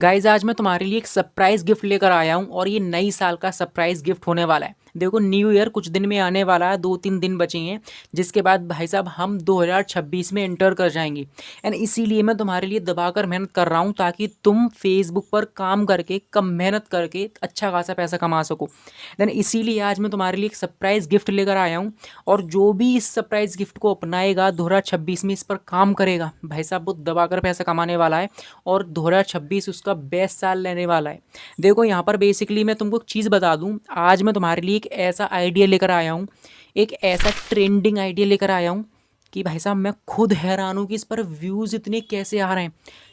Guys आज मैं तुम्हारे लिए एक सरप्राइज गिफ्ट लेकर आया हूँ और ये नई साल का सरप्राइज गिफ्ट होने वाला है। देखो न्यू ईयर कुछ दिन में आने वाला है, 2-3 दिन बचे हैं, जिसके बाद भाई साहब हम 2026 में एंटर कर जाएंगे। एंड इसीलिए मैं तुम्हारे लिए दबाकर मेहनत कर रहा हूँ ताकि तुम फेसबुक पर काम करके कम मेहनत करके अच्छा खासा पैसा कमा सको। देन इसीलिए आज मैं तुम्हारे लिए एक सरप्राइज गिफ्ट लेकर आया हूँ। और जो भी इस सरप्राइज गिफ्ट को अपनाएगा 2026 में, इस पर काम करेगा, भाई साहब वो दबाकर पैसा कमाने वाला है और 2026 उसका बेस्ट साल रहने वाला है। देखो यहाँ पर बेसिकली मैं तुमको एक चीज़ बता दूँ, आज मैं तुम्हारे लिए एक ऐसा आइडिया लेकर आया हूँ, एक ऐसा ट्रेंडिंग आइडिया लेकर आया हूँ कि भाई साहब मैं खुद हैरान हूँ कि इस पर व्यूज़ इतने कैसे आ रहे हैं।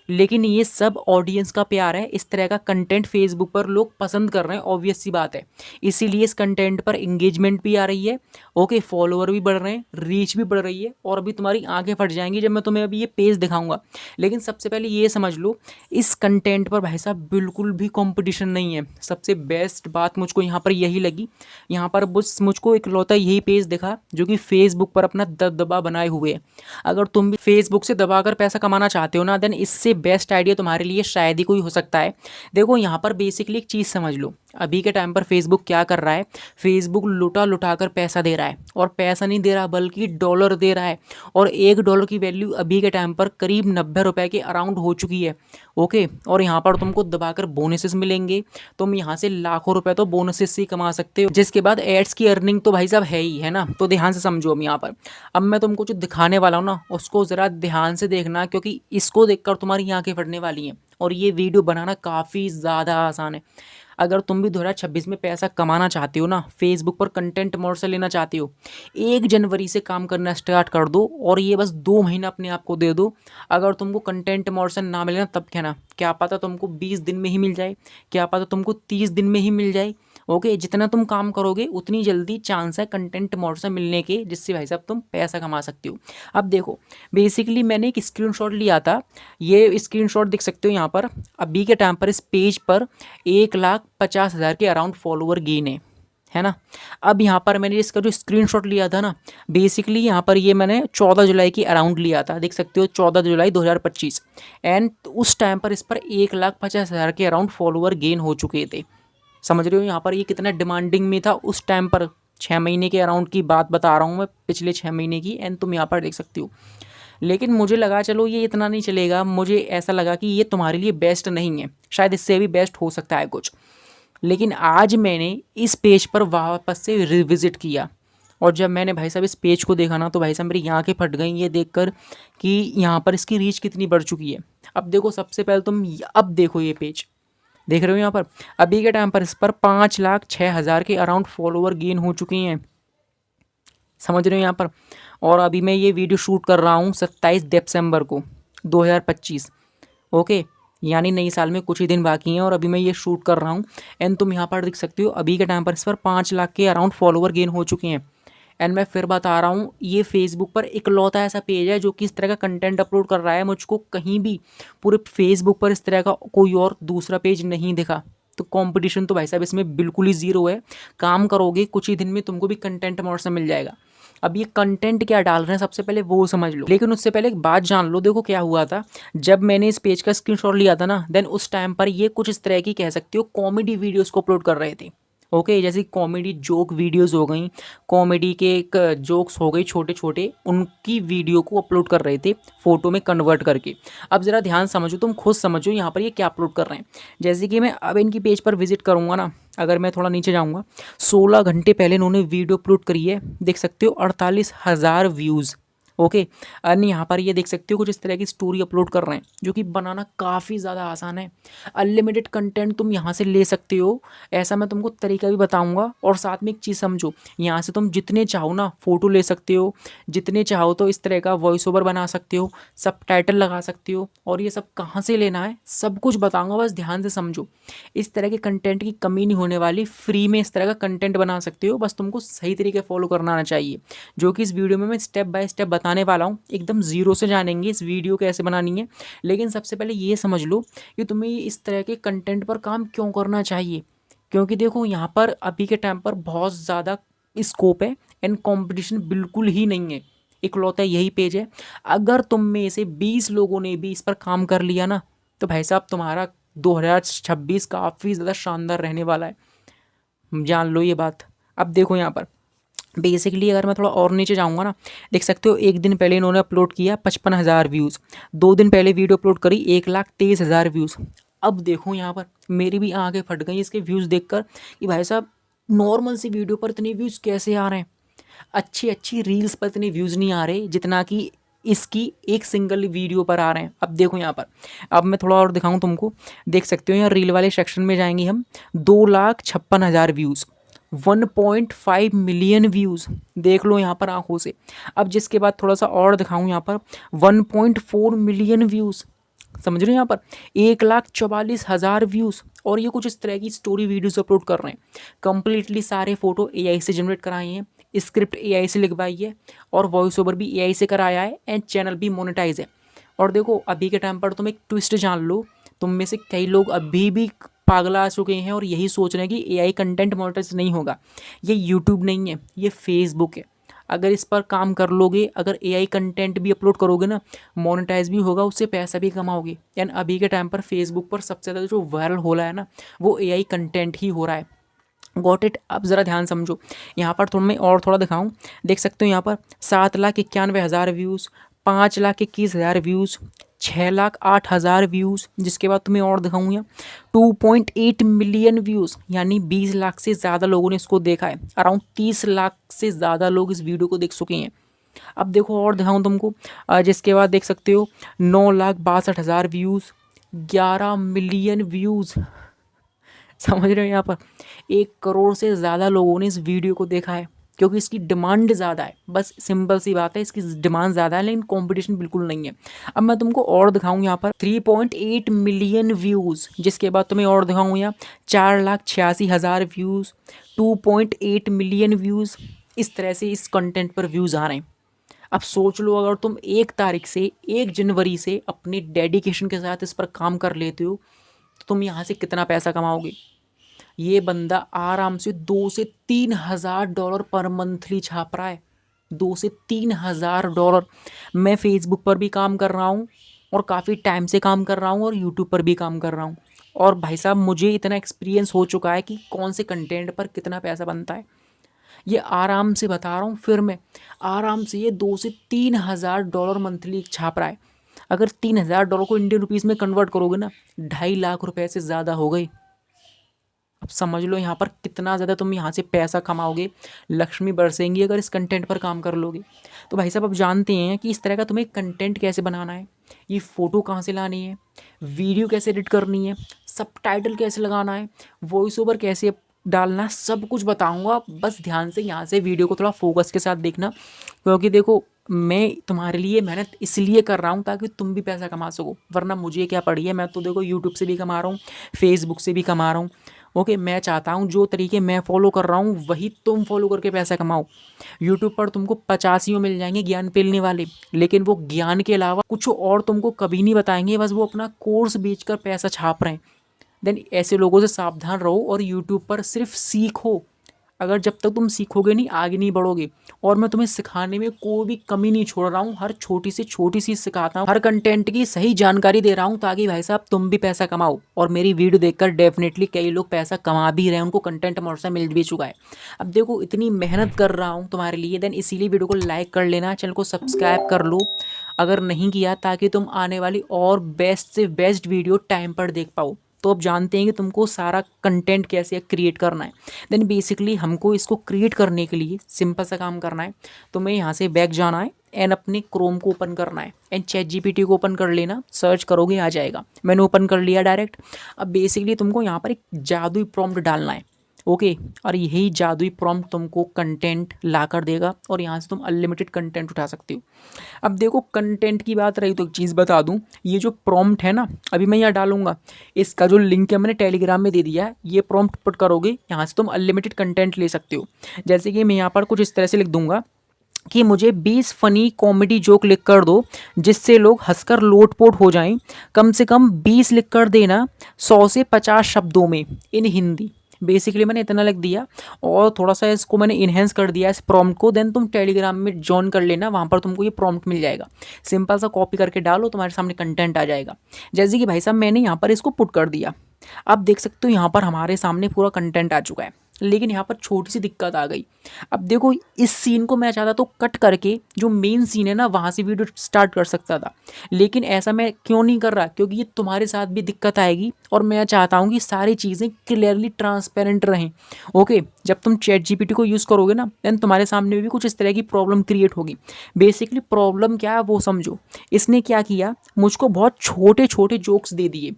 लेकिन ये सब ऑडियंस का प्यार है, इस तरह का कंटेंट फेसबुक पर लोग पसंद कर रहे हैं, ऑब्वियस सी बात है। इसीलिए इस कंटेंट पर इंगेजमेंट भी आ रही है, ओके, फॉलोअर भी बढ़ रहे हैं, रीच भी बढ़ रही है, और अभी तुम्हारी आंखें फट जाएंगी जब मैं तुम्हें अभी ये पेज दिखाऊंगा। लेकिन सबसे पहले ये समझ लो, इस कंटेंट पर भाई साहब बिल्कुल भी कंपटीशन नहीं है। सबसे बेस्ट बात मुझको यहाँ पर यही लगी, यहाँ पर बस मुझको इकलौता यही पेज दिखा जो कि फेसबुक पर अपना दबदबा बनाए हुए है। अगर तुम भी फेसबुक से दबाकर पैसा कमाना चाहते हो ना, देन इससे बेस्ट आइडिया तुम्हारे लिए शायद ही कोई हो सकता है। देखो यहाँ पर बेसिकली एक चीज़ समझ लो, अभी के टाइम पर फेसबुक क्या कर रहा है, फेसबुक लुटा लुटा कर पैसा दे रहा है, और पैसा नहीं दे रहा बल्कि डॉलर दे रहा है। और $1 की वैल्यू अभी के टाइम पर करीब 90 रुपए के अराउंड हो चुकी है, ओके। और यहाँ पर तुमको दबाकर बोनसेस मिलेंगे, तुम यहाँ से लाखों रुपए तो बोनसेस से ही कमा सकते हो, जिसके बाद एड्स की अर्निंग तो भाई साहब है ही है ना। तो ध्यान से समझो हम यहाँ पर, अब मैं तुमको जो दिखाने वाला हूँ ना उसको ज़रा ध्यान से देखना, क्योंकि इसको देखकर तुम्हारी आंखें फटने वाली हैं। और ये वीडियो बनाना काफ़ी ज़्यादा आसान है। अगर तुम भी 2026 में पैसा कमाना चाहते हो ना, फेसबुक पर कंटेंट मोड लेना चाहते हो, 1 जनवरी से काम करना स्टार्ट कर दो और ये बस 2 महीना अपने आप को दे दो। अगर तुमको कंटेंट मोड ना मिले ना, तब कहना, क्या पता तुमको 20 दिन में ही मिल जाए, क्या पता तुमको 30 दिन में ही मिल जाए, ओके। जितना तुम काम करोगे उतनी जल्दी चांस है कंटेंट मोड से मिलने के, जिससे भाई साहब तुम पैसा कमा सकते हो। अब देखो बेसिकली मैंने एक स्क्रीनशॉट लिया था, ये स्क्रीनशॉट देख सकते हो यहाँ पर। अभी के टाइम पर इस पेज पर 1,50,000 के अराउंड फॉलोअर गेन है ना। अब यहाँ पर मैंने इसका जो स्क्रीनशॉट लिया था ना, बेसिकली यहाँ पर ये मैंने 14 जुलाई की अराउंड लिया था, देख सकते हो 14 जुलाई 2025। एंड उस टाइम पर इस पर 1,50,000 के अराउंड फॉलोअर गेन हो चुके थे। समझ रहे हो यहाँ पर ये कितना डिमांडिंग में था उस टाइम पर। 6 महीने के अराउंड की बात बता रहा हूँ मैं, पिछले 6 महीने की। एंड तुम यहाँ पर देख सकते हो। लेकिन मुझे लगा चलो ये इतना नहीं चलेगा, मुझे ऐसा लगा कि ये तुम्हारे लिए बेस्ट नहीं है, शायद इससे भी बेस्ट हो सकता है कुछ। लेकिन आज मैंने इस पेज पर वापस से रिविज़िट किया, और जब मैंने भाई साहब इस पेज को देखा ना, तो भाई साहब मेरी आंखें फट गई ये देखकर कि यहाँ पर इसकी रीच कितनी बढ़ चुकी है। अब देखो सबसे पहले तुम अब देखो ये पेज, देख रहे हो यहाँ पर अभी के टाइम पर इस पर 5,06,000 के अराउंड फॉलोअर गेन हो चुके हैं, समझ रहे हो यहाँ पर। और अभी मैं ये वीडियो शूट कर रहा हूँ 27 दिसंबर को 2025, ओके, यानी नई साल में कुछ ही दिन बाकी हैं और अभी मैं ये शूट कर रहा हूँ। एंड तुम यहाँ पर देख सकते हो अभी के टाइम पर इस पर 5 लाख के अराउंड फॉलोअर गेन हो चुके हैं। एंड मैं फिर बता रहा हूँ, ये फेसबुक पर इकलौता ऐसा पेज है जो कि इस तरह का कंटेंट अपलोड कर रहा है। मुझको कहीं भी पूरे फेसबुक पर इस तरह का कोई और दूसरा पेज नहीं दिखा। तो कंपटीशन तो भाई साहब इसमें बिल्कुल ही ज़ीरो है। काम करोगे कुछ ही दिन में तुमको भी कंटेंट मोड से मिल जाएगा। अब ये कंटेंट क्या डाल रहे हैं सबसे पहले वो समझ लो, लेकिन उससे पहले एक बात जान लो। देखो क्या हुआ था, जब मैंने इस पेज का स्क्रीनशॉट लिया था ना, देन उस टाइम पर ये कुछ इस तरह की कह सकते हो कॉमेडी वीडियोस को अपलोड कर रहे थे, ओके। जैसे कॉमेडी जोक वीडियोस हो गई, कॉमेडी के एक जोक्स हो गई छोटे छोटे, उनकी वीडियो को अपलोड कर रहे थे फ़ोटो में कन्वर्ट करके। अब ज़रा ध्यान समझो, तुम खुद समझो यहाँ पर ये क्या अपलोड कर रहे हैं। जैसे कि मैं अब इनकी पेज पर विजिट करूँगा ना, अगर मैं थोड़ा नीचे जाऊँगा, 16 घंटे पहले इन्होंने वीडियो अपलोड करी है, देख सकते हो 48,000 व्यूज़, ओके। अन्य यहाँ पर ये देख सकते हो कुछ इस तरह की स्टोरी अपलोड कर रहे हैं, जो कि बनाना काफ़ी ज़्यादा आसान है। अनलिमिटेड कंटेंट तुम यहाँ से ले सकते हो, ऐसा मैं तुमको तरीका भी बताऊंगा। और साथ में एक चीज़ समझो, यहाँ से तुम जितने चाहो ना फ़ोटो ले सकते हो, जितने चाहो तो इस तरह का वॉइस ओवर बना सकते हो, सब टाइटल लगा सकते हो। और ये सब कहाँ से लेना है सब कुछ बताऊँगा, बस ध्यान से समझो। इस तरह के कंटेंट की कमी नहीं होने वाली, फ्री में इस तरह का कंटेंट बना सकते हो, बस तुमको सही तरीके फॉलो करना आना चाहिए, जो कि इस वीडियो में मैं स्टेप बाय स्टेप बताने वाला हूँ। एकदम ज़ीरो से जानेंगे इस वीडियो कैसे बनानी है। लेकिन सबसे पहले ये समझ लो कि तुम्हें इस तरह के कंटेंट पर काम क्यों करना चाहिए, क्योंकि देखो यहाँ पर अभी के टाइम पर बहुत ज़्यादा स्कोप है एंड कंपटीशन बिल्कुल ही नहीं है। इकलौता यही पेज है। अगर तुम में से 20 लोगों ने भी इस पर काम कर लिया ना, तो भाई साहब तुम्हारा 2026 काफ़ी ज़्यादा शानदार रहने वाला है, जान लो ये बात। अब देखो यहाँ पर बेसिकली अगर मैं थोड़ा और नीचे जाऊँगा ना, देख सकते हो एक दिन पहले इन्होंने अपलोड किया 55,000 व्यूज़, 2 दिन पहले वीडियो अपलोड करी 1,23,000 व्यूज़। अब देखो यहाँ पर मेरी भी आंखें फट गई इसके व्यूज़ देखकर कि भाई साहब नॉर्मल सी वीडियो पर इतने व्यूज़ कैसे आ रहे हैं, अच्छी अच्छी रील्स पर इतने व्यूज़ नहीं आ रहे जितना कि इसकी एक सिंगल वीडियो पर आ रहे हैं। अब देखो यहाँ पर, अब मैं थोड़ा और दिखाऊँ तुमको, देख सकते हो यहाँ रील वाले सेक्शन में जाएंगे हम, 2,56,000 व्यूज़, 1.5 मिलियन व्यूज़, देख लो यहाँ पर आंखों से। अब जिसके बाद थोड़ा सा और दिखाऊँ यहाँ पर 1.4 मिलियन व्यूज़, समझ रहे हो यहाँ पर 1,44,000 व्यूज़। और ये कुछ इस तरह की स्टोरी वीडियोस अपलोड कर रहे हैं, कंप्लीटली सारे फोटो एआई से जनरेट कराए हैं, स्क्रिप्ट एआई से लिखवाई है और वॉइस ओवर भी एआई से कराया है एंड चैनल भी मोनेटाइज है। और देखो अभी के टाइम पर तुम एक ट्विस्ट जान लो, तुम में से कई लोग अभी भी पागला आ चुके हैं और यही सोच रहे हैं कि एआई कंटेंट मोनेटाइज नहीं होगा। ये यूट्यूब नहीं है, ये फेसबुक है। अगर इस पर काम कर लोगे, अगर एआई कंटेंट भी अपलोड करोगे ना, मोनेटाइज भी होगा, उससे पैसा भी कमाओगे। यानी अभी के टाइम पर फेसबुक पर सबसे ज़्यादा जो वायरल हो रहा है ना, वो एआई कंटेंट ही हो रहा है। Got it. अब ज़रा ध्यान समझो, यहाँ पर तुम्हें और थोड़ा दिखाऊं, देख सकते हो यहाँ पर 7,91,000 व्यूज़, 5,21,000 व्यूज़, 6,08,000 व्यूज़। जिसके बाद तुम्हें और दिखाऊँ यहाँ 2.8 मिलियन व्यूज़, यानी 20 लाख से ज़्यादा लोगों ने इसको देखा है। अराउंड 30 लाख से ज़्यादा लोग इस वीडियो को देख चुके हैं। अब देखो और दिखाऊँ तुमको, जिसके बाद देख सकते हो 9,62,000 व्यूज़, 11 मिलियन व्यूज़, समझ रहे हो यहाँ पर 1 करोड़ से ज़्यादा लोगों ने इस वीडियो को देखा है, क्योंकि इसकी डिमांड ज़्यादा है। बस सिंपल सी बात है, इसकी डिमांड ज़्यादा है लेकिन कंपटीशन बिल्कुल नहीं है। अब मैं तुमको और दिखाऊं यहाँ पर 3.8 मिलियन व्यूज़, जिसके बाद तुम्हें और दिखाऊं यहाँ 4,86,000 व्यूज़, 2.8 मिलियन व्यूज़। इस तरह से इस कंटेंट पर व्यूज़ आ रहे हैं। अब सोच लो, अगर तुम 1 तारीख से 1 जनवरी से अपने डेडिकेशन के साथ इस पर काम कर लेते हो तो तुम यहाँ से कितना पैसा कमाओगे। ये बंदा आराम से 2 से 3,000 डॉलर पर मंथली छाप रहा है, 2 से 3,000 डॉलर। मैं फेसबुक पर भी काम कर रहा हूँ और काफ़ी टाइम से काम कर रहा हूँ और यूट्यूब पर भी काम कर रहा हूँ, और भाई साहब मुझे इतना एक्सपीरियंस हो चुका है कि कौन से कंटेंट पर कितना पैसा बनता है। ये आराम से बता रहा हूँ, फिर मैं आराम से ये 2 से 3,000 डॉलर मंथली छाप रहा है। अगर 3,000 डॉलर को इंडियन रुपीज़ में कन्वर्ट करोगे ना, 2.5 लाख रुपए से ज़्यादा हो गए। अब समझ लो यहाँ पर कितना ज़्यादा तुम यहाँ से पैसा कमाओगे, लक्ष्मी बरसेंगी अगर इस कंटेंट पर काम कर लोगे। तो भाई साहब अब जानते हैं कि इस तरह का तुम्हें कंटेंट कैसे बनाना है, ये फ़ोटो कहाँ से लानी है, वीडियो कैसे एडिट करनी है, सबटाइटल कैसे लगाना है, वॉइस ओवर कैसे डालना है, सब कुछ बताऊँगा। बस ध्यान से यहाँ से वीडियो को थोड़ा फोकस के साथ देखना, क्योंकि देखो मैं तुम्हारे लिए मेहनत इसलिए कर रहा हूँ ताकि तुम भी पैसा कमा सको, वरना मुझे क्या पड़ी है, मैं तो देखो यूट्यूब से भी कमा रहा हूँ, फेसबुक से भी कमा रहा हूँ। ओके, मैं चाहता हूँ जो तरीके मैं फॉलो कर रहा हूँ वही तुम फॉलो करके पैसा कमाओ। यूट्यूब पर तुमको 85 मिल जाएंगे ज्ञान फैलाने वाले, लेकिन वो ज्ञान के अलावा कुछ और तुमको कभी नहीं बताएंगे, बस वो अपना कोर्स बेचकर पैसा छाप रहे हैं। देन ऐसे लोगों से सावधान रहो और यूट्यूब पर सिर्फ सीखो। अगर जब तक तुम सीखोगे नहीं आगे नहीं बढ़ोगे। और मैं तुम्हें सिखाने में कोई भी कमी नहीं छोड़ रहा हूँ, हर छोटी से छोटी चीज़ सिखाता हूँ, हर कंटेंट की सही जानकारी दे रहा हूँ ताकि भाई साहब तुम भी पैसा कमाओ। और मेरी वीडियो देखकर डेफिनेटली कई लोग पैसा कमा भी रहे हैं, उनको कंटेंट मोड मिल भी चुका है। अब देखो इतनी मेहनत कर रहा हूँ तुम्हारे लिए, देन इसीलिए वीडियो को लाइक कर लेना, चैनल को सब्सक्राइब कर लो अगर नहीं किया, ताकि तुम आने वाली और बेस्ट से बेस्ट वीडियो टाइम पर देख पाओ। तो अब जानते हैं कि तुमको सारा कंटेंट कैसे क्रिएट करना है। देन बेसिकली हमको इसको क्रिएट करने के लिए सिंपल सा काम करना है। तुम्हें यहाँ से बैक जाना है एंड अपने क्रोम को ओपन करना है एंड चैट जीपीटी को ओपन कर लेना, सर्च करोगे आ जाएगा। मैंने ओपन कर लिया डायरेक्ट। अब बेसिकली तुमको यहाँ पर एक जादुई प्रॉम्प्ट डालना है, ओके, और यही जादुई प्रॉम्प्ट तुमको कंटेंट ला कर देगा और यहाँ से तुम अनलिमिटेड कंटेंट उठा सकते हो। अब देखो कंटेंट की बात रही तो एक चीज़ बता दूँ, ये जो प्रॉम्प्ट है ना अभी मैं यहाँ डालूंगा, इसका जो लिंक है मैंने टेलीग्राम में दे दिया है। ये प्रॉम्प्ट पुट करोगे, यहाँ से तुम अनलिमिटेड कंटेंट ले सकते हो। जैसे कि मैं यहाँ पर कुछ इस तरह से लिख दूंगा कि मुझे 20 फ़नी कॉमेडी जोक लिख कर दो जिससे लोग हंसकर लोटपोट हो जाएं, कम से कम 20 लिख कर देना 100 से 50 शब्दों में इन हिंदी। बेसिकली मैंने इतना लिख दिया और थोड़ा सा इसको मैंने इन्हेंस कर दिया इस प्रॉम्प्ट को। देन तुम टेलीग्राम में ज्वाइन कर लेना, वहाँ पर तुमको ये प्रॉम्प्ट मिल जाएगा। सिंपल सा कॉपी करके डालो, तुम्हारे सामने कंटेंट आ जाएगा। जैसे कि भाई साहब मैंने यहाँ पर इसको पुट कर दिया, अब देख सकते हो यहाँ पर हमारे सामने पूरा कंटेंट आ चुका है। लेकिन यहाँ पर छोटी सी दिक्कत आ गई। अब देखो इस सीन को मैं चाहता तो कट करके जो मेन सीन है ना वहाँ से वीडियो स्टार्ट कर सकता था, लेकिन ऐसा मैं क्यों नहीं कर रहा, क्योंकि ये तुम्हारे साथ भी दिक्कत आएगी और मैं चाहता हूँ कि सारी चीज़ें क्लियरली ट्रांसपेरेंट रहें। ओके, जब तुम चैट जीपीटी को यूज़ करोगे ना देन तुम्हारे सामने भी कुछ इस तरह की प्रॉब्लम क्रिएट होगी। बेसिकली प्रॉब्लम क्या है वो समझो। इसने क्या किया, मुझको बहुत छोटे छोटे जोक्स दे दिए।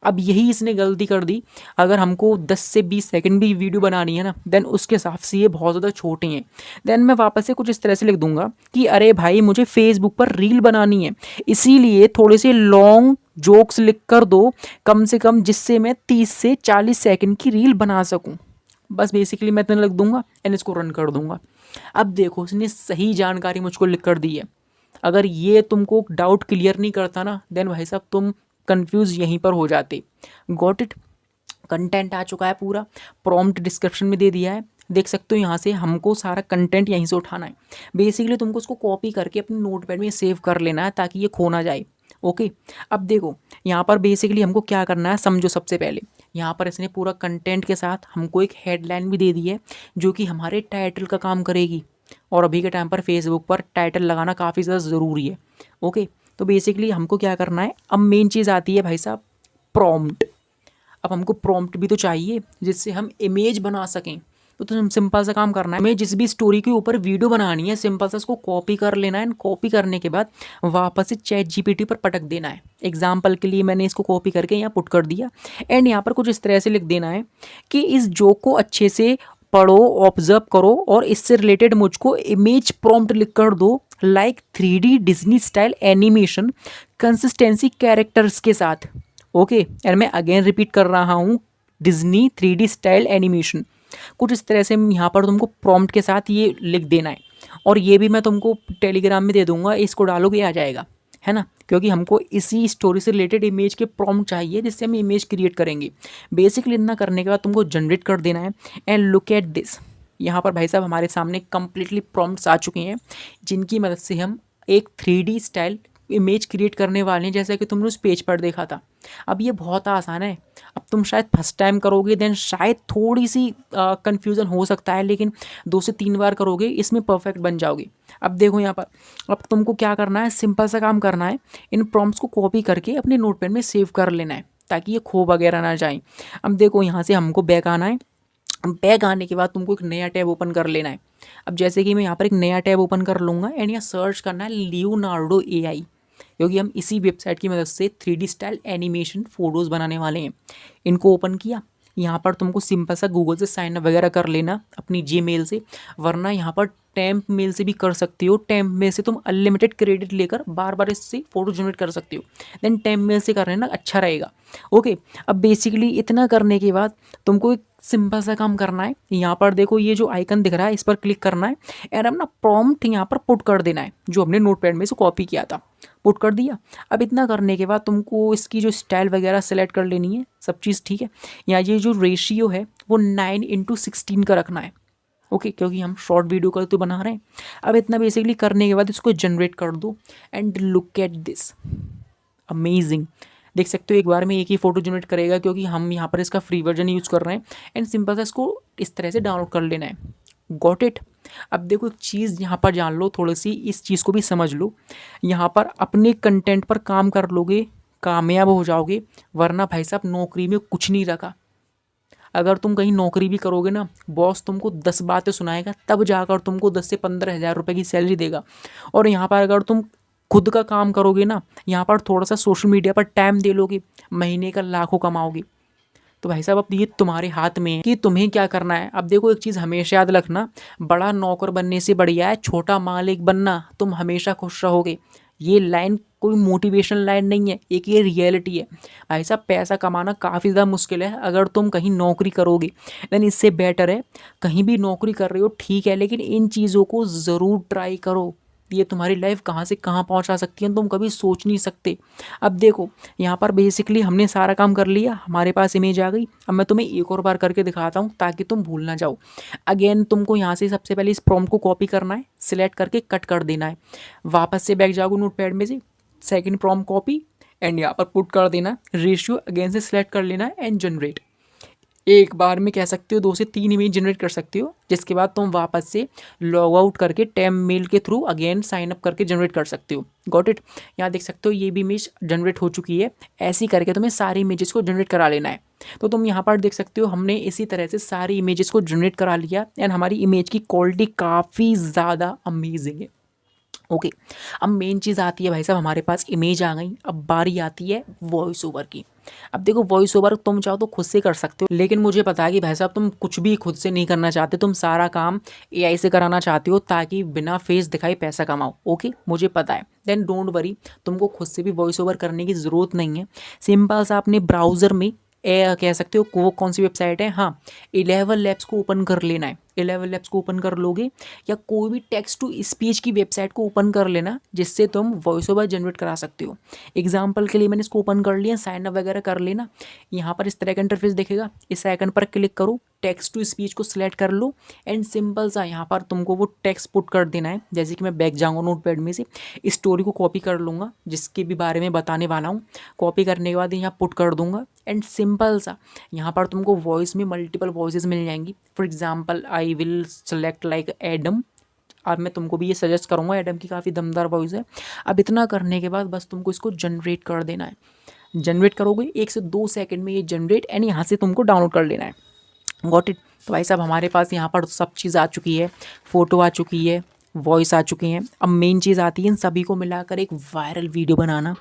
अब यही इसने गलती कर दी। अगर हमको 10 से 20 सेकंड भी वीडियो बनानी है ना देन उसके हिसाब से ये बहुत ज़्यादा छोटे हैं। देन मैं वापस से कुछ इस तरह से लिख दूंगा कि अरे भाई मुझे फेसबुक पर रील बनानी है, इसीलिए थोड़े से लॉन्ग जोक्स लिख कर दो कम से कम, जिससे मैं 30 से 40 सेकंड की रील बना सकूं। बस बेसिकली मैं इतना लिख दूंगा एंड इसको रन कर दूंगा। अब देखो इसने सही जानकारी मुझको लिख कर दी है। अगर ये तुमको डाउट क्लियर नहीं करता ना देन भाई साहब तुम कंफ्यूज यहीं पर हो जाते। Got it. कंटेंट आ चुका है पूरा, प्रॉम्प्ट डिस्क्रिप्शन में दे दिया है, देख सकते हो यहाँ से हमको सारा कंटेंट यहीं से उठाना है। बेसिकली तुमको उसको कॉपी करके अपने नोटपैड में सेव कर लेना है ताकि ये खो ना जाए। ओके, अब देखो यहाँ पर बेसिकली हमको क्या करना है समझो। सबसे पहले यहाँ पर इसने पूरा कंटेंट के साथ हमको एक हेडलाइन भी दे दी है जो कि हमारे टाइटल का काम करेगी, और अभी के टाइम पर फेसबुक पर टाइटल लगाना काफ़ी ज़्यादा ज़रूरी है। ओके, तो बेसिकली हमको क्या करना है, अब मेन चीज़ आती है भाई साहब प्रॉम्प्ट। अब हमको प्रॉम्प्ट भी तो चाहिए जिससे हम इमेज बना सकें। तो सिंपल सा काम करना है, हमें जिस भी स्टोरी के ऊपर वीडियो बनानी है सिंपल सा उसको कॉपी कर लेना है। कॉपी करने के बाद वापस से चैट जीपीटी पर पटक देना है। एग्जाम्पल के लिए मैंने इसको कॉपी करके यहाँ पुट कर दिया एंड यहाँ पर कुछ इस तरह से लिख देना है कि इस जोक को अच्छे से पढ़ो, ऑब्जर्व करो और इससे रिलेटेड मुझको इमेज प्रॉम्प्ट लिख कर दो, like 3D Disney style animation consistency characters के साथ। ओके, एंड मैं अगेन रिपीट कर रहा हूँ, डिज्नी 3D स्टाइल एनिमेशन। कुछ इस तरह से यहाँ पर तुमको प्रॉम्प्ट के साथ ये लिख देना है, और ये भी मैं तुमको टेलीग्राम में दे दूंगा, इसको डालोगे आ जाएगा, है ना, क्योंकि हमको इसी स्टोरी से रिलेटेड इमेज के प्रॉम्प्ट चाहिए जिससे हम इमेज क्रिएट करेंगे। बेसिकली इतना करने के बाद तुमको जनरेट कर देना है एंड लुक एट दिस। यहाँ पर भाई साहब हमारे सामने कम्प्लीटली प्रॉम्प्ट्स आ चुके हैं जिनकी मदद से हम एक 3D स्टाइल इमेज क्रिएट करने वाले हैं, जैसा कि तुमने उस पेज पर देखा था। अब ये बहुत आसान है। अब तुम शायद फर्स्ट टाइम करोगे देन शायद थोड़ी सी कन्फ्यूज़न हो सकता है, लेकिन 2 से 3 बार करोगे इसमें परफेक्ट बन जाओगे। अब देखो यहाँ पर, अब तुमको क्या करना है, सिंपल सा काम करना है, इन प्रॉम्प्ट्स को कॉपी करके अपने नोटपैड में सेव कर लेना है ताकि ये खो वगैरह ना जाए। अब देखो यहाँ से हमको बैक आना है। बैक आने के बाद तुमको एक नया टैब ओपन कर लेना है। अब जैसे कि मैं यहाँ पर एक नया टैब ओपन कर लूँगा एंड यहाँ सर्च करना है लियोनार्डो AI, क्योंकि हम इसी वेबसाइट की मदद से 3D स्टाइल एनिमेशन फ़ोटोज़ बनाने वाले हैं। इनको ओपन किया, यहाँ पर तुमको सिंपल सा गूगल से साइन अप वगैरह कर लेना अपनी जीमेल से, वरना यहाँ पर टेम्प मेल से भी कर सकती हो। टेम्प मेल से तुम अनलिमिटेड क्रेडिट लेकर बार बार इससे फ़ोटो जनरेट कर सकती हो। देन टेम्प मेल से कर लेना, अच्छा रहेगा। ओके, अब बेसिकली इतना करने के बाद तुमको एक सिंपल सा काम करना है। यहाँ पर देखो ये जो आइकन दिख रहा है इस पर क्लिक करना है एंड अपना प्रॉम्प्ट यहाँ पर पुट कर देना है जो हमने नोटपैड में से कॉपी किया था, पुट कर दिया। अब इतना करने के बाद तुमको इसकी जो स्टाइल वगैरह सेलेक्ट कर लेनी है, सब चीज़ ठीक है। यहाँ ये जो रेशियो है वो 9:16 का रखना है। ओके, क्योंकि हम शॉर्ट वीडियो का तो बना रहे हैं। अब इतना बेसिकली करने के बाद इसको जनरेट कर दो and look at this, amazing. देख सकते हो एक बार में एक ही फ़ोटो जनरेट करेगा क्योंकि हम यहाँ पर इसका फ्री वर्जन यूज़ कर रहे हैं एंड सिंपल सा इसको इस तरह से डाउनलोड कर लेना है। Got it. अब देखो एक चीज़ यहाँ पर जान लो, थोड़ी सी इस चीज़ को भी समझ लो। यहाँ पर अपने कंटेंट पर काम कर लोगे कामयाब हो जाओगे, वरना भाई साहब नौकरी में कुछ नहीं रखा। अगर तुम कहीं नौकरी भी करोगे ना, बॉस तुमको 10 बातें सुनाएगा तब जाकर तुमको 10 से 15 हज़ार रुपये की सैलरी देगा। और यहाँ पर अगर तुम खुद का काम करोगे ना, यहाँ पर थोड़ा सा सोशल मीडिया पर टाइम दे लोगे, महीने का लाखों कमाओगे। तो भाई साहब अब ये तुम्हारे हाथ में है कि तुम्हें क्या करना है। अब देखो एक चीज़ हमेशा याद रखना, बड़ा नौकर बनने से बढ़िया है छोटा मालिक बनना, तुम हमेशा खुश रहोगे। ये लाइन कोई मोटिवेशनल लाइन नहीं है, एक ये रियलिटी है। भाई साहब पैसा कमाना काफ़ी ज़्यादा मुश्किल है अगर तुम कहीं नौकरी करोगे, देन इससे बेटर है कहीं भी नौकरी कर रहे हो ठीक है, लेकिन इन चीज़ों को ज़रूर ट्राई करो। सकती है, तुम्हारी लाइफ कहाँ से कहाँ पहुँचा सकती है, तुम कभी सोच नहीं सकते। अब देखो यहाँ पर बेसिकली हमने सारा काम कर लिया, हमारे पास इमेज आ गई। अब मैं तुम्हें एक और बार करके दिखाता हूँ ताकि तुम भूल ना जाओ। अगेन तुमको यहाँ से सबसे पहले इस प्रॉम्प्ट को कॉपी करना है, सिलेक्ट करके कट कर देना है, वापस से बैक जाओगे नोटपैड में से, सेकंड प्रॉम्प्ट कॉपी एंड यहाँ पर पुट कर देना, रेशियो अगेन से सिलेक्ट कर लेना है एंड जनरेट। एक बार में कह सकते हो 2 से 3 इमेज जनरेट कर सकते हो, जिसके बाद तुम वापस से लॉग आउट करके टेम मेल के थ्रू अगेन साइन अप करके जनरेट कर सकते हो। Got it. यहाँ देख सकते हो ये भी इमेज जनरेट हो चुकी है। ऐसे ही करके तुम्हें सारी इमेजेस को जनरेट करा लेना है। तो तुम यहाँ पर देख सकते हो हमने इसी तरह से सारी इमेजेस को जनरेट करा लिया एंड हमारी इमेज की क्वालिटी काफ़ी ज़्यादा अमेजिंग है। ओके अब मेन चीज़ आती है भाई साहब, हमारे पास इमेज आ गई, अब बारी आती है वॉइस ओवर की। अब देखो वॉइस ओवर तुम चाहो तो खुद से कर सकते हो, लेकिन मुझे पता है कि भाई साहब तुम कुछ भी खुद से नहीं करना चाहते, तुम सारा काम एआई से कराना चाहते हो ताकि बिना फेस दिखाई पैसा कमाओ। ओके मुझे पता है, देन डोंट वरी, तुमको खुद से भी वॉइस ओवर करने की ज़रूरत नहीं है। सिंपल सा अपने ब्राउज़र में कह सकते हो वो कौन सी वेबसाइट है, हाँ 11 लैब्स को ओपन कर लेना है। 11 लैब्स को ओपन कर लोगे या कोई भी टेक्स्ट टू स्पीच की वेबसाइट को ओपन कर लेना, जिससे तुम वॉइस ओवर जनरेट करा सकते हो। एग्जाम्पल के लिए मैंने इसको ओपन कर लिया, साइन अप वगैरह कर लेना। यहाँ पर इस तरह का इंटरफेस दिखेगा, इस आइकन पर क्लिक करो, टेक्स्ट टू स्पीच को सिलेक्ट कर लो एंड सिंपल सा यहाँ पर तुमको वो टेक्स्ट पुट कर देना है। जैसे कि मैं बैक जाऊँगा नोटपैड में से, स्टोरी को कॉपी कर लूँगा जिसके भी बारे में बताने वाला हूँ, कॉपी करने के बाद यहाँ पुट कर दूँगा एंड सिंपल सा यहाँ पर तुमको वॉइस में मल्टीपल वॉइसेस मिल जाएंगी। For example I will select like Adam. अब मैं तुमको भी ये सजेस्ट करूँगा, एडम की काफ़ी दमदार वॉइस है। अब इतना करने के बाद बस तुमको इसको जनरेट कर देना है। जनरेट करोगे 1 से 2 सेकंड में ये जनरेट एंड यहाँ से तुमको डाउनलोड कर लेना है। Got it. तो भाई साहब हमारे पास यहाँ पर सब चीज़ आ चुकी है, फ़ोटो आ चुकी है, वॉइस आ चुकी हैं। अब मेन चीज़ आती है इन सभी को मिलाकर एक वायरल वीडियो बनाना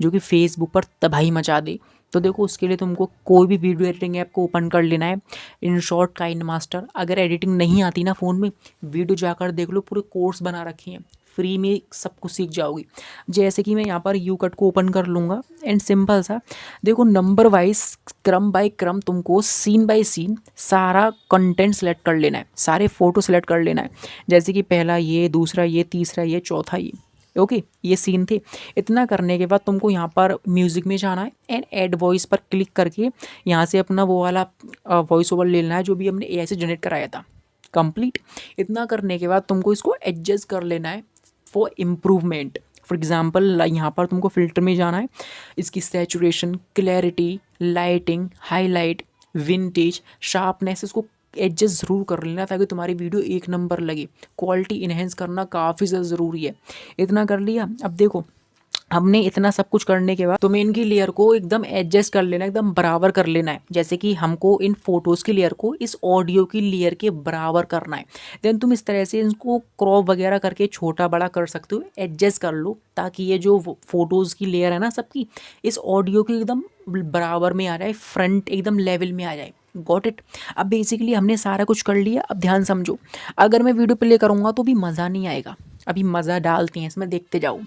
जो कि फेसबुक पर तबाही मचा दे। तो देखो उसके लिए तुमको कोई भी वीडियो एडिटिंग ऐप को ओपन कर लेना है, इन शॉर्ट काइनमास्टर। अगर एडिटिंग नहीं आती ना फ़ोन में, वीडियो जाकर देख लो, पूरे कोर्स बना रखे हैं, फ्री में सब कुछ सीख जाओगी। जैसे कि मैं यहाँ पर यू कट को ओपन कर लूँगा एंड सिंपल सा देखो नंबर वाइज क्रम बाय क्रम तुमको सीन बाय सीन सारा कंटेंट सेलेक्ट कर लेना है, सारे फ़ोटो सेलेक्ट कर लेना है। जैसे कि पहला ये, दूसरा ये, तीसरा ये, चौथा ये। ओके ये सीन थे। इतना करने के बाद तुमको यहाँ पर म्यूज़िक में जाना है एंड ऐड वॉइस पर क्लिक करके यहाँ से अपना वो वाला वॉइस ओवर ले लेना है जो भी हमने एआई से जनरेट कराया था। कंप्लीट। इतना करने के बाद तुमको इसको एडजस्ट कर लेना है फॉर इम्प्रूवमेंट। फॉर एग्जाम्पल यहाँ पर तुमको फिल्टर में जाना है, इसकी saturation, clarity, lighting, highlight, vintage, sharpness, इसको एडजस्ट ज़रूर कर लेना ताकि तुम्हारी वीडियो एक नंबर लगे। क्वालिटी इन्हेंस करना काफ़ी ज़्यादा ज़रूरी है। इतना कर लिया। अब देखो हमने इतना सब कुछ करने के बाद तुम्हें इनकी लेयर को एकदम एडजस्ट कर लेना, एकदम बराबर कर लेना है। जैसे कि हमको इन फोटोज़ की लेयर को इस ऑडियो की लेयर के बराबर करना है। देन तुम इस तरह से इनको क्रॉप वगैरह करके छोटा बड़ा कर सकते हो, एडजस्ट कर लो ताकि ये जो फोटोज़ की लेयर है ना सबकी इस ऑडियो की एकदम बराबर में आ जाए, फ्रंट एकदम लेवल में आ जाए। Got it. अब बेसिकली हमने सारा कुछ कर लिया। अब ध्यान समझो, अगर मैं वीडियो प्ले करूँगा तो भी मज़ा नहीं आएगा। अभी मज़ा डालते हैं इसमें, देखते जाओ।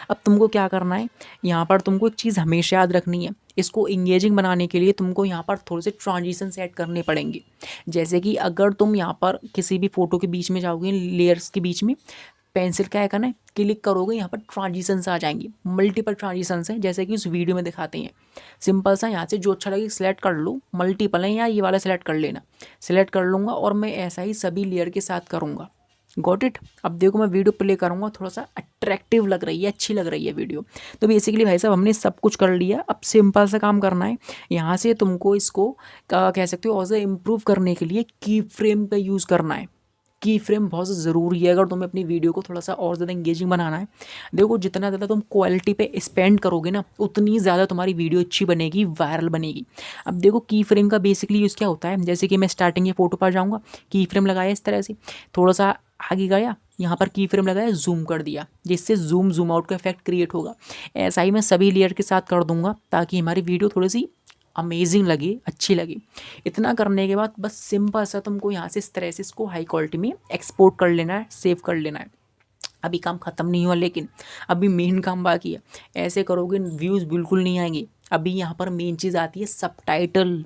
अब तुमको क्या करना है, यहाँ पर तुमको एक चीज़ हमेशा याद रखनी है, इसको इंगेजिंग बनाने के लिए तुमको यहाँ पर थोड़े से ट्रांजिशन सेट करने पड़ेंगे। जैसे कि अगर तुम यहाँ पर किसी भी फ़ोटो के बीच में जाओगे, लेयर्स के बीच में पेंसिल का आइकन है, क्लिक करोगे यहाँ पर ट्रांजिशंस आ जाएंगी। मल्टीपल ट्रांजिशंस हैं जैसे कि उस वीडियो में दिखाते हैं। सिंपल सा यहाँ से जो अच्छा लगे सिलेक्ट कर लो, मल्टीपल है या ये वाला सिलेक्ट कर लेना। सिलेक्ट कर लूँगा और मैं ऐसा ही सभी लेयर के साथ करूँगा। Got it. अब देखो मैं वीडियो प्ले करूँगा, थोड़ा सा अट्रैक्टिव लग रही है, अच्छी लग रही है वीडियो। तो बेसिकली भाई साहब हमने सब कुछ कर लिया। अब सिंपल सा काम करना है, यहाँ से तुमको इसको कह सकते हो और इम्प्रूव करने के लिए की फ्रेम का यूज़ करना है। की फ्रेम बहुत ज़रूरी है अगर तुम्हें अपनी वीडियो को थोड़ा सा और ज़्यादा इंगेजिंग बनाना है। देखो जितना ज़्यादा तुम क्वालिटी पे स्पेंड करोगे ना, उतनी ज़्यादा तुम्हारी वीडियो अच्छी बनेगी, वायरल बनेगी। अब देखो की फ्रेम का बेसिकली यूज़ क्या होता है, जैसे कि मैं स्टार्टिंग के फ़ोटो पर जाऊँगा, की फ्रेम लगाया इस तरह से, थोड़ा सा आगे गया, यहाँ पर की फ्रेम लगाया, जूम कर दिया, जिससे जूम आउट का इफेक्ट क्रिएट होगा। ऐसा ही मैं सभी लेयर के साथ कर दूंगा ताकि हमारी वीडियो थोड़ी सी अमेजिंग लगे, अच्छी लगे। इतना करने के बाद बस सिंपल सा तुमको यहाँ से इस तरह से इसको हाई क्वालिटी में एक्सपोर्ट कर लेना है, सेव कर लेना है। अभी काम ख़त्म नहीं हुआ, लेकिन अभी मेन काम बाकी है। ऐसे करोगे व्यूज़ बिल्कुल नहीं आएंगे। अभी यहाँ पर मेन चीज़ आती है सबटाइटल।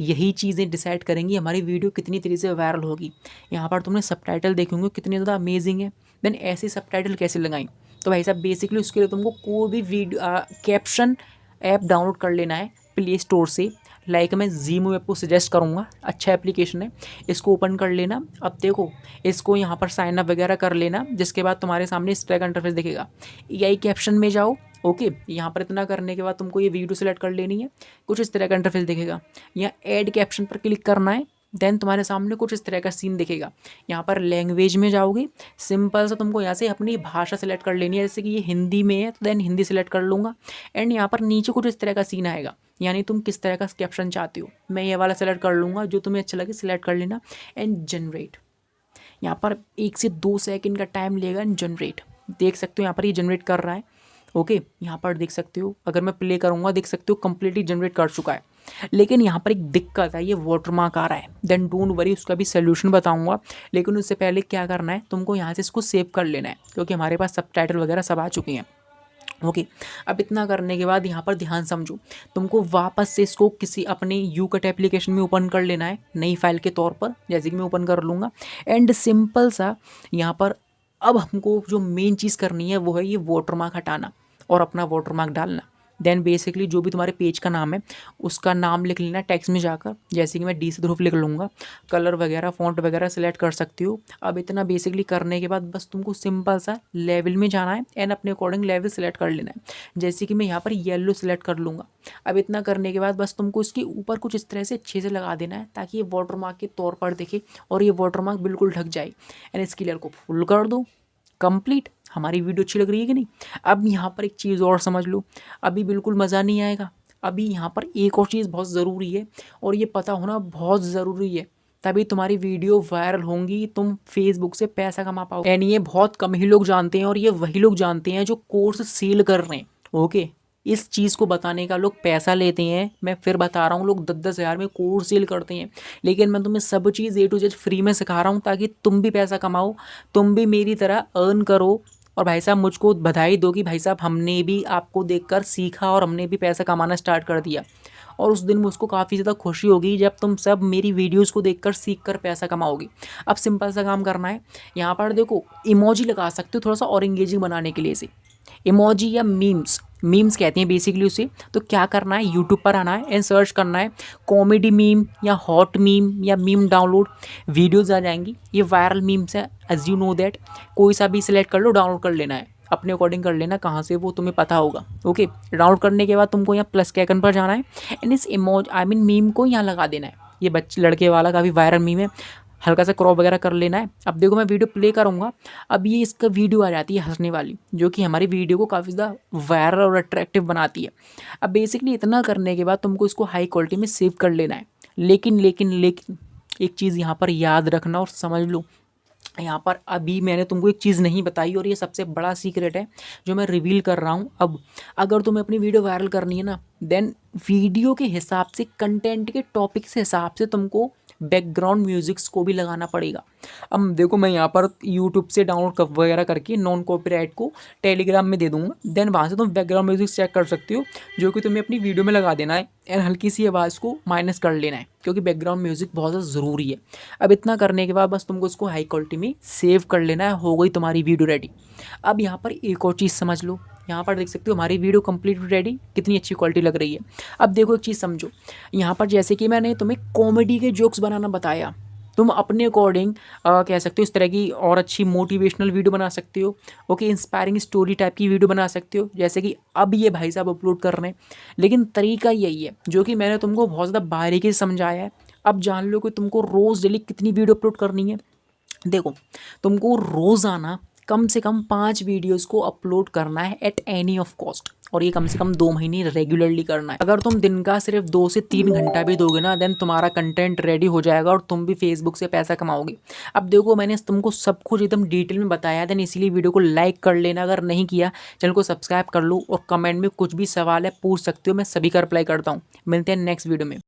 यही चीज़ें डिसाइड करेंगी हमारी वीडियो कितनी तेज़ी से वायरल होगी। यहाँ पर तुमने सबटाइटल देखेंगे कितने ज़्यादा अमेजिंग है। देन ऐसे सबटाइटल कैसे लगाएं। तो भाई साहब बेसिकली उसके लिए तुमको कोई भी वीडियो कैप्शन ऐप डाउनलोड कर लेना है प्ले स्टोर से। लाइक मैं ज़ीमो ऐप को सजेस्ट करूँगा, अच्छा एप्लीकेशन है, इसको ओपन कर लेना। अब देखो इसको यहाँ पर साइन अप वगैरह कर लेना, जिसके बाद तुम्हारे सामने इस तरह का इंटरफेस दिखेगा। एआई कैप्शन में जाओ, ओके। यहाँ पर इतना करने के बाद तुमको ये वीडियो सेलेक्ट कर लेनी है, कुछ इस तरह का इंटरफेस दिखेगा। यहाँ ऐड कैप्शन पर क्लिक करना है, देन तुम्हारे सामने कुछ इस तरह का सीन दिखेगा। यहाँ पर लैंग्वेज में जाओगे, सिंपल सा तुमको यहाँ से अपनी भाषा सेलेक्ट कर लेनी है, जैसे कि ये हिंदी में है तो देन हिंदी सेलेक्ट कर लूँगा। एंड यहाँ पर नीचे कुछ इस तरह का सीन आएगा, यानी तुम किस तरह का कैप्शन चाहते हो। मैं ये वाला सेलेक्ट कर लूँगा, जो तुम्हें अच्छा लगे सेलेक्ट कर लेना। एंड जनरेट, यहाँ पर 1 से 2 सेकंड का टाइम लेगा। एंड जनरेट, देख सकते हो यहाँ पर ये जनरेट कर रहा है, ओके। यहाँ पर देख सकते हो, अगर मैं प्ले करूँगा देख सकते हो कंप्लीटली जनरेट कर चुका है। लेकिन यहाँ पर एक दिक्कत है, ये वाटरमार्क आ रहा है। देन डोंट वरी, उसका भी सोल्यूशन बताऊँगा। लेकिन उससे पहले क्या करना है, तुमको यहाँ से इसको सेव कर लेना है, क्योंकि हमारे पास सबटाइटल वगैरह सब आ चुके हैं, ओके। अब इतना करने के बाद यहाँ पर ध्यान समझो, तुमको वापस से इसको किसी अपने यूकट एप्लीकेशन में ओपन कर लेना है नई फाइल के तौर पर, जैसे कि मैं ओपन कर लूँगा। एंड सिंपल सा यहाँ पर अब हमको जो मेन चीज़ करनी है वो है ये वाटरमार्क हटाना और अपना वाटरमार्क डालना। देन बेसिकली जो भी तुम्हारे पेज का नाम है उसका नाम लिख लेना टेक्स्ट में जाकर, जैसे कि मैं डी से ध्रुव लिख लूँगा। कलर वगैरह फॉन्ट वगैरह सेलेक्ट कर सकती हो। अब इतना बेसिकली करने के बाद बस तुमको सिंपल सा लेवल में जाना है एंड अपने अकॉर्डिंग लेवल सेलेक्ट कर लेना है, जैसे कि मैं यहाँ पर येलो सेलेक्ट कर लूँगा। अब इतना करने के बाद बस तुमको इसके ऊपर कुछ इस तरह से अच्छे से लगा देना है, ताकि ये वाटरमार्क के तौर पर दिखे और ये वाटरमार्क बिल्कुल ढक जाए। एंड इस क्लियर को फुल कर दो, कंप्लीट। हमारी वीडियो अच्छी लग रही है कि नहीं। अब यहाँ पर एक चीज़ और समझ लो, अभी बिल्कुल मज़ा नहीं आएगा। अभी यहाँ पर एक और चीज़ बहुत ज़रूरी है, और ये पता होना बहुत ज़रूरी है, तभी तुम्हारी वीडियो वायरल होंगी, तुम फेसबुक से पैसा कमा पाओगे। यानी ये बहुत कम ही लोग जानते हैं, और ये वही लोग जानते हैं जो कोर्स सेल कर रहे हैं, ओके। इस चीज़ को बताने का लोग पैसा लेते हैं, मैं फिर बता रहा हूँ, लोग 10-10 हज़ार में कोर्स सेल करते हैं। लेकिन मैं तुम्हें सब चीज़ A to Z फ्री में सिखा रहा हूँ, ताकि तुम भी पैसा कमाओ, तुम भी मेरी तरह अर्न करो। और भाई साहब मुझको बधाई दो कि भाई साहब हमने भी आपको देखकर सीखा और हमने भी पैसा कमाना स्टार्ट कर दिया। और उस दिन मुझको काफ़ी ज़्यादा खुशी होगी जब तुम सब मेरी वीडियोस को देखकर सीखकर पैसा कमाओगे। अब सिंपल सा काम करना है, यहाँ पर देखो इमोजी लगा सकते हो थोड़ा सा और एंगेजिंग बनाने के लिए। इसे इमोजी या मीम्स कहते हैं बेसिकली उसे। तो क्या करना है, यूट्यूब पर आना है एंड सर्च करना है कॉमेडी मीम या हॉट मीम या मीम डाउनलोड, वीडियोज़ आ जाएंगी। ये वायरल मीम्स है, एज यू नो दैट। कोई सा भी सिलेक्ट कर लो, डाउनलोड कर लेना है, अपने अकॉर्डिंग कर लेना, कहाँ से वो तुम्हें पता होगा, ओके। डाउनलोड करने के बाद तुमको यहाँ प्लस के आइकन पर जाना है एंड इस मीम को यहाँ लगा देना है। ये बच्चे लड़के वाला काफ़ी वायरल मीम है, हल्का सा क्रॉप वगैरह कर लेना है। अब देखो मैं वीडियो प्ले करूँगा, अब ये इसका वीडियो आ जाती है हंसने वाली, जो कि हमारी वीडियो को काफ़ी ज़्यादा वायरल और अट्रैक्टिव बनाती है। अब बेसिकली इतना करने के बाद तुमको इसको हाई क्वालिटी में सेव कर लेना है। लेकिन एक चीज़ यहाँ पर याद रखना और समझ लो, यहाँ पर अभी मैंने तुमको एक चीज़ नहीं बताई, और ये सबसे बड़ा सीक्रेट है जो मैं रिवील कर रहा हूँ। अब अगर तुम्हें अपनी वीडियो वायरल करनी है ना, देन वीडियो के हिसाब से, कंटेंट के टॉपिक से हिसाब से तुमको बैकग्राउंड म्यूजिक्स को भी लगाना पड़ेगा। अब देखो मैं यहाँ पर यूट्यूब से डाउनलोड वगैरह करके नॉन कॉपीराइट को टेलीग्राम में दे दूँगा। देन वहाँ से तुम बैकग्राउंड म्यूजिक चेक कर सकते हो, जो कि तुम्हें अपनी वीडियो में लगा देना है एंड हल्की सी आवाज़ को माइनस कर लेना है, क्योंकि बैकग्राउंड म्यूजिक बहुत ज़्यादा ज़रूरी है। अब इतना करने के बाद बस तुमको इसको हाई क्वालिटी में सेव कर लेना है, हो गई तुम्हारी वीडियो रेडी। अब यहाँ पर एक और चीज़ समझ लो, यहाँ पर देख सकते हो हमारी वीडियो कंप्लीट रेडी, कितनी अच्छी क्वालिटी लग रही है। अब देखो एक चीज़ समझो, यहाँ पर जैसे कि मैंने तुम्हें कॉमेडी के जोक्स बनाना बताया, तुम अपने अकॉर्डिंग कह सकते हो इस तरह की और अच्छी मोटिवेशनल वीडियो बना सकते हो, ओके। इंस्पायरिंग स्टोरी टाइप की वीडियो बना सकते हो, जैसे कि अब ये भाई साहब अपलोड कर रहे हैं। लेकिन तरीका यही है जो कि मैंने तुमको बहुत ज़्यादा बारीकी से समझाया है। अब जान लो कि तुमको रोज़ डेली कितनी वीडियो अपलोड करनी है। देखो तुमको रोज़ाना कम से कम 5 वीडियोस को अपलोड करना है एट एनी ऑफ कॉस्ट, और ये कम से कम 2 महीने रेगुलरली करना है। अगर तुम दिन का सिर्फ 2 से 3 घंटा भी दोगे ना, देन तुम्हारा कंटेंट रेडी हो जाएगा और तुम भी फेसबुक से पैसा कमाओगे। अब देखो मैंने तुमको सब कुछ एकदम डिटेल में बताया, देन इसीलिए वीडियो को लाइक कर लेना, अगर नहीं किया चैनल को सब्सक्राइब कर लो, और कमेंट में कुछ भी सवाल है पूछ सकते हो, मैं सभी का रिप्लाई करता हूँ। मिलते हैं नेक्स्ट वीडियो में।